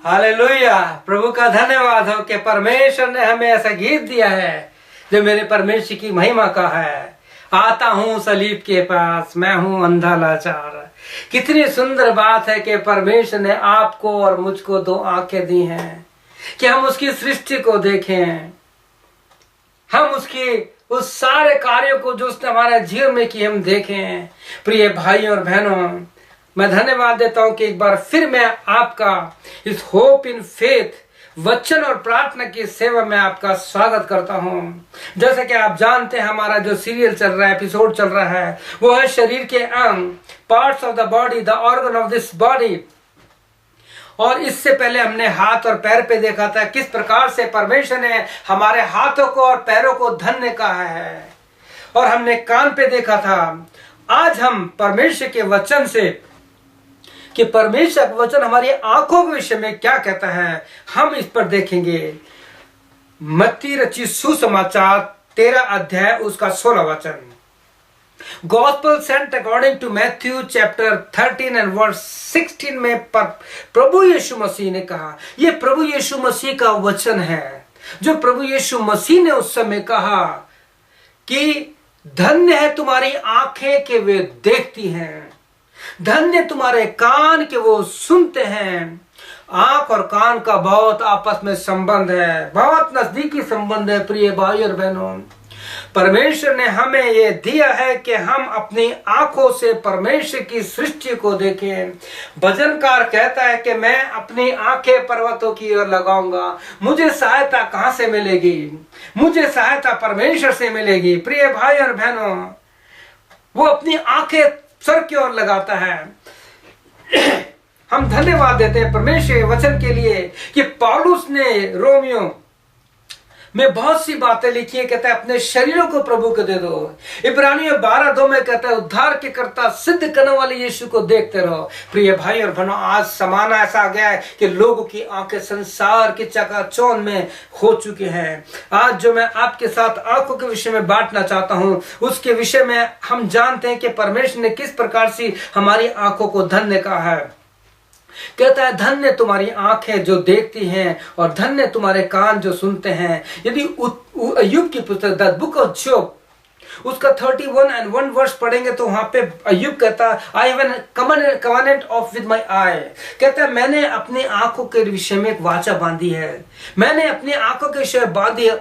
Hallelujah. प्रभु का धन्यवाद हो कि परमेश्वर ने हमें ऐसा गीत दिया है जो मेरे परमेश्वर की महिमा का है। आता हूँ सलीब के पास, मैं हूँ अंधा लाचार। कितनी सुंदर बात है कि परमेश्वर ने आपको और मुझको दो आंखें दी हैं कि हम उसकी सृष्टि को देखें, हम उसकी उस सारे कार्यों को जो उसने हमारे जीवन में किए हम देखें। प्रिय भाइयों और बहनों, मैं धन्यवाद देता हूं कि एक बार फिर मैं आपका इस होप इन फेथ वचन और प्रार्थना की सेवा में आपका स्वागत करता हूं। जैसे कि आप जानते हैं, हमारा जो सीरियल चल रहा है, एपिसोड चल रहा है, वो है शरीर के अंग, parts of the body, the organ of this body. और इससे पहले हमने हाथ और पैर पे देखा था किस प्रकार से परमेश्वर ने हमारे हाथों को और पैरों को धन्य कहा है, और हमने कान पे देखा था। आज हम परमेश्वर के वचन से कि परमेश्वर का वचन हमारी आंखों के विषय में क्या कहता है, हम इस पर देखेंगे। मत्ती रचित सुसमाचार 13 अध्याय उसका 16 वचन। Gospel saint according to Matthew chapter 13 and verse 16 में प्रभु यीशु मसीह ने कहा, यह प्रभु यीशु मसीह का वचन है जो प्रभु यीशु मसीह ने उस समय कहा कि धन्य है तुम्हारी आंखें कि वे देखती हैं, धन्य तुम्हारे कान के वो सुनते हैं। आंख और कान का बहुत आपस में संबंध है, बहुत नजदीकी संबंध है। प्रिय भाई और बहनों, परमेश्वर ने हमें ये दिया है कि हम अपनी आंखों से परमेश्वर की सृष्टि को देखें। भजनकार कहता है कि मैं अपनी आंखें पर्वतों की ओर लगाऊंगा, मुझे सहायता कहां से मिलेगी? मुझे सहायता परमेश्वर से मिलेगी। प्रिय भाई और बहनों, वो अपनी आंखें सर की ओर लगाता है। हम धन्यवाद देते हैं परमेश्वर वचन के लिए कि पौलुस ने रोमियो में बहुत सी बातें लिखी है। कहता है अपने शरीरों को प्रभु को दे दो। इब्रानियों 12:2 में कहता है उद्धार के कर्ता सिद्ध करने वाले यीशु को देखते रहो। प्रिय भाई और बहनों, आज समाना ऐसा आ गया है कि लोगों की आंखें संसार की चकाचौंध में हो चुकी हैं। आज जो मैं आपके साथ आंखों के विषय में बांटना चाहता हूं, उसके विषय में हम जानते हैं कि परमेश्वर ने किस प्रकार से हमारी आंखों को धन्य कहा है। कहता है धन्य तुम्हारी आंखें जो देखती हैं और धन्य तुम्हारे कान जो सुनते हैं। यदि अय्यूब की पुस्तक द बुक ऑफ जॉब उसका 31 and 1 वर्ष पढ़ेंगे तो वहां पे अय्यूब कहता है I have an covenant of with my eye. कहता है मैंने अपनी आंखों के विषय में एक वाचा बांधी है, मैंने अपनी आंखों के विषय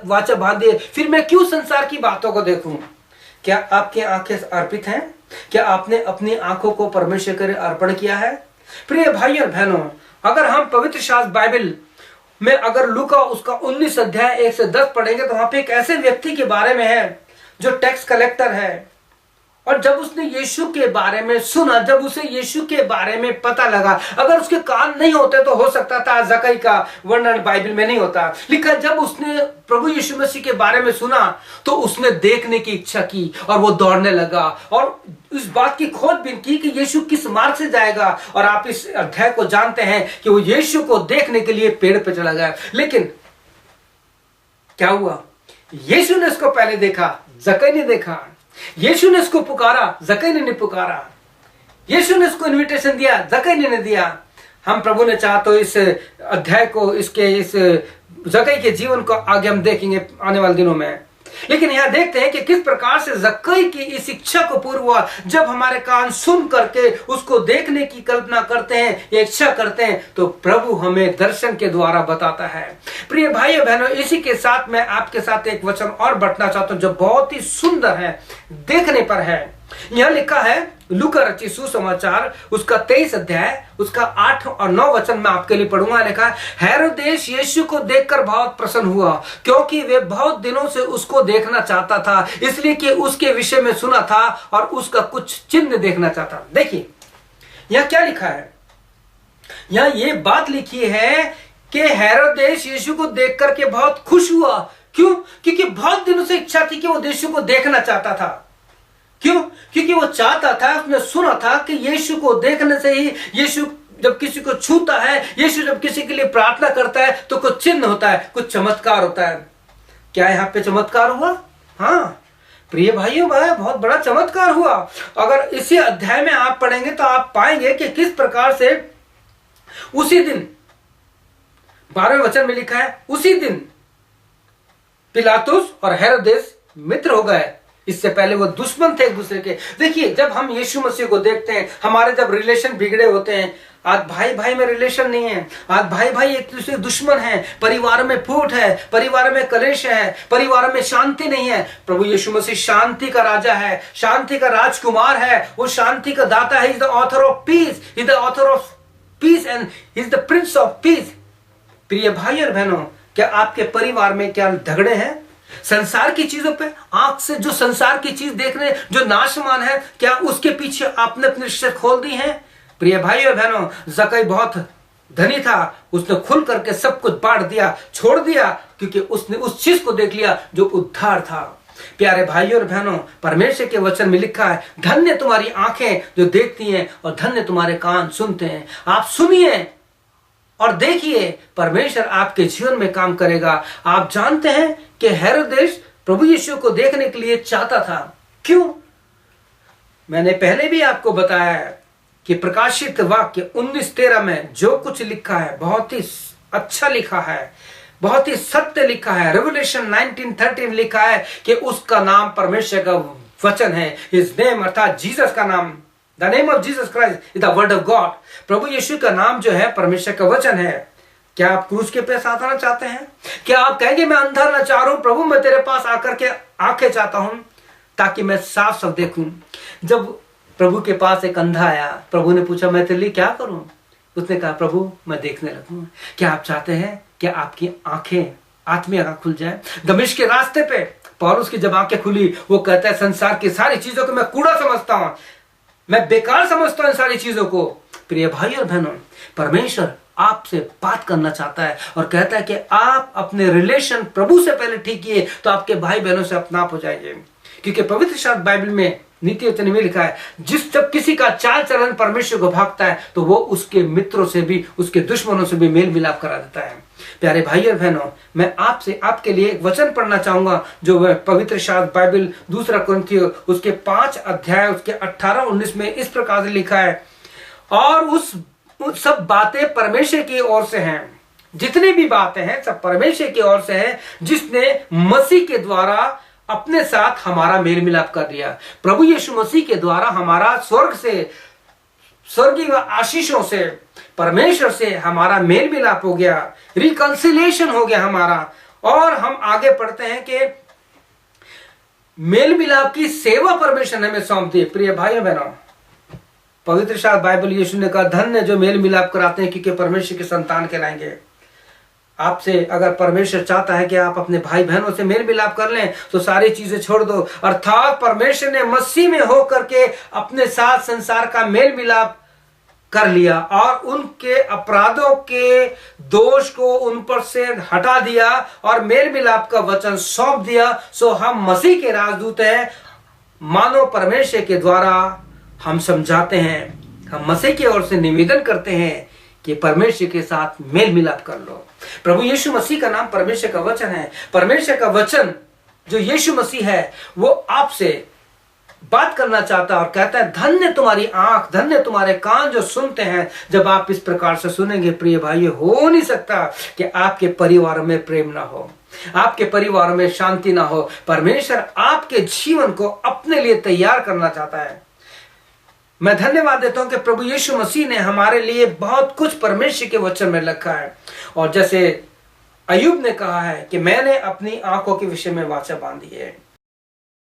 वाचा बांधी है, फिर मैं क्यों संसार की बातों को देखूं? क्या आपकी आंखें अर्पित हैं? क्या आपने अपनी आंखों को परमेश्वर के लिए अर्पण किया है? प्रिय भाई और बहनों, अगर हम पवित्र शास्त्र बाइबल में अगर लूका उसका 19 अध्याय 1 से 10 पढ़ेंगे तो वहां पे एक ऐसे व्यक्ति के बारे में है जो टैक्स कलेक्टर है, और जब उसने यीशु के बारे में सुना, जब उसे यीशु के बारे में पता लगा, अगर उसके कान नहीं होते तो हो सकता था जक्कई का वर्णन बाइबल में नहीं होता लिखा। जब उसने प्रभु यीशु मसीह के बारे में सुना तो उसने देखने की इच्छा की और वो दौड़ने लगा और इस बात की खोजबीन की कि यीशु किस मार्ग से जाएगा। और आप इस अध्याय को जानते हैं कि वो यीशु को देखने के लिए पेड़ पे चला गया। लेकिन क्या हुआ? यीशु ने उसको पहले देखा, जक्कई ने देखा। यीशु ने उसको पुकारा, जक्कई ने नहीं पुकारा। यीशु ने उसको इनविटेशन दिया, जक्कई ने नहीं दिया। हम प्रभु ने चाहा तो इस अध्याय को, इस जक्कई के जीवन को आगे हम देखेंगे आने वाले दिनों में। लेकिन यहां देखते हैं कि किस प्रकार से जक्कई की इस इच्छा को पूर्ण हुआ। जब हमारे कान सुन करके उसको देखने की कल्पना करते हैं या इच्छा करते हैं तो प्रभु हमें दर्शन के द्वारा बताता है। प्रिय भाइयों बहनों, इसी के साथ मैं आपके साथ एक वचन और बांटना चाहता हूं जो बहुत ही सुंदर है, देखने पर है। यहां लिखा है लूका रचित सुसमाचार उसका 23 अध्याय उसका 8 और 9 वचन में आपके लिए पढ़ूंगा। लिखा है हेरोदेस यीशु को देखकर बहुत प्रसन्न हुआ क्योंकि वे बहुत दिनों से उसको देखना चाहता था, इसलिए कि उसके विषय में सुना था और उसका कुछ चिन्ह देखना चाहता। देखिए यहां क्या लिखा है, यहां ये बात लिखी है कि हेरोदेस यीशु को देख करके बहुत खुश हुआ। क्यों? क्योंकि बहुत दिनों से इच्छा थी कि वो यीशु को देखना चाहता था। क्यों? क्योंकि वो चाहता था, उसने सुना था कि यीशु को देखने से ही, यीशु जब किसी को छूता है, यीशु जब किसी के लिए प्रार्थना करता है तो कुछ चिन्ह होता है, कुछ चमत्कार होता है। क्या यहाँ पे चमत्कार हुआ? हाँ प्रिय भाइयों, बहुत बड़ा चमत्कार हुआ। अगर इसी अध्याय में आप पढ़ेंगे तो आप पाएंगे कि किस प्रकार से उसी दिन 12वें वचन में लिखा है, उसी दिन पिलातुस और हेरोदेस मित्र हो गए। इससे पहले वो दुश्मन थे एक दूसरे के। देखिए, जब हम यीशु मसीह को देखते हैं, हमारे जब रिलेशन बिगड़े होते हैं, आज भाई भाई में रिलेशन नहीं है, आज भाई भाई एक दूसरे दुश्मन है, परिवार में फूट है, परिवार में कलेश है, परिवार में शांति नहीं है। प्रभु यीशु मसीह शांति का राजा है, शांति का राजकुमार है, वो शांति का दाता है। Is the author of peace, is the author of peace and is the Prince of peace. प्रिय भाई और बहनों, क्या आपके परिवार में क्या झगड़े हैं संसार की चीजों पे? आंख से जो संसार की चीज देख रहे हैं, जो नाशमान है, क्या उसके पीछे आपने अपनी रिश्ते खोल दी हैं? प्रिय भाई और बहनों, जकई बहुत धनी था, उसने खुल करके सब कुछ बांट दिया, छोड़ दिया, क्योंकि उसने उस चीज को देख लिया जो उद्धार था। प्यारे भाइयों और बहनों, परमेश्वर के वचन में लिखा है, धन्य तुम्हारी आंखें जो देखती हैं और धन्य तुम्हारे कान सुनते हैं। आप सुनिए और देखिए, परमेश्वर आपके जीवन में काम करेगा। आप जानते हैं कि हेरोदेस प्रभु यीशु को देखने के लिए चाहता था। क्यों? मैंने पहले भी आपको बताया है कि प्रकाशित वाक्य 19:13 में जो कुछ लिखा है बहुत ही अच्छा लिखा है, बहुत ही सत्य लिखा है। रेवलेशन 19:13 लिखा है कि उसका नाम परमेश्वर का वचन है। हिज नेम अर्थात जीसस का नाम, the name of Jesus Christ is the word of God. प्रभु यीशु का नाम जो है परमेश्वर का वचन है। क्या आप क्रूस के पास आना चाहते हैं? क्या आप कहेंगे मैं अंधा ना चाह रहा हूं प्रभु, मैं तेरे पास आकर के आंखें चाहता हूं ताकि मैं साफ साफ देखूं? जब प्रभु के पास एक अंधा आया, प्रभु ने पूछा मैं तेरे लिए क्या करूं? उसने कहा प्रभु मैं देखने लगूं। क्या आप चाहते हैं कि आपकी आंखें, आत्मीय आंखें खुल जाए? दमिश्क के रास्ते पे पौलुस की जब आंखें खुली, वो कहता है संसार की सारी चीजों को मैं कूड़ा समझता हूं, मैं बेकार समझता हूं इन सारी चीजों को। प्रिय भाई और बहनों, परमेश्वर आपसे बात करना चाहता है और कहता है कि आप अपने रिलेशन प्रभु से पहले ठीक किए तो आपके भाई बहनों से अपनाप हो जाएंगे। क्योंकि पवित्र शास्त्र बाइबल में नीति वचन में लिखा है, जब किसी का चाल चलन परमेश्वर को भागता है तो वो उसके मित्रों से भी, उसके दुश्मनों से भी मेल मिलाप करा देता है। प्यारे भाई और बहनों, मैं आपसे आपके लिए एक वचन पढ़ना चाहूंगा जो वह पवित्र शास्त्र बाइबल 2 कुरिन्थियों उसके 5 अध्याय उसके 18-19 में इस प्रकार से लिखा है, और उस सब बातें परमेश्वर की ओर से हैं। जितनी भी बातें हैं सब परमेश्वर की ओर से है, जिसने मसीह के द्वारा अपने साथ हमारा मेल मिलाप कर दिया। प्रभु यीशु मसीह के द्वारा हमारा स्वर्ग से, स्वर्गीय आशीषों से, परमेश्वर से हमारा मेल मिलाप हो गया, रिकंसिलिएशन हो गया हमारा। और हम आगे पढ़ते हैं कि मेल मिलाप की सेवा परमेश्वर ने हमें सौंप दी। प्रिय भाइयों बहनों, पवित्र शास्त्र बाइबल यीशु ने कहा धन्य जो मेल मिलाप कराते हैं क्योंकि परमेश्वर के संतान कहलाएंगे। आपसे अगर परमेश्वर चाहता है कि आप अपने भाई बहनों से मेल मिलाप कर लें तो सारी चीजें छोड़ दो। अर्थात परमेश्वर ने मसीह में होकर के अपने साथ संसार का मेल मिलाप कर लिया और उनके अपराधों के दोष को उन पर से हटा दिया और मेल मिलाप का वचन सौंप दिया। सो हम मसीह के राजदूत हैं। मानो परमेश्वर के द्वारा हम समझाते हैं, हम मसीह की ओर से निवेदन करते हैं कि परमेश्वर के साथ मेल मिलाप कर लो। प्रभु यीशु मसीह का नाम परमेश्वर का वचन है। परमेश्वर का वचन जो यीशु मसीह है वो आपसे बात करना चाहता है और कहता है धन्य तुम्हारी आंख, धन्य तुम्हारे कान जो सुनते हैं जब आप इस प्रकार से सुनेंगे। प्रिय भाइयों, हो नहीं सकता कि आपके परिवार में प्रेम ना हो, आपके परिवार में शांति ना हो। परमेश्वर आपके जीवन को अपने लिए तैयार करना चाहता है। मैं धन्यवाद देता हूं कि प्रभु यीशु मसीह ने हमारे लिए बहुत कुछ परमेश्वर के वचन में लिखा है। और जैसे अय्यूब ने कहा है कि मैंने अपनी आंखों के विषय में वाचा बांधी है।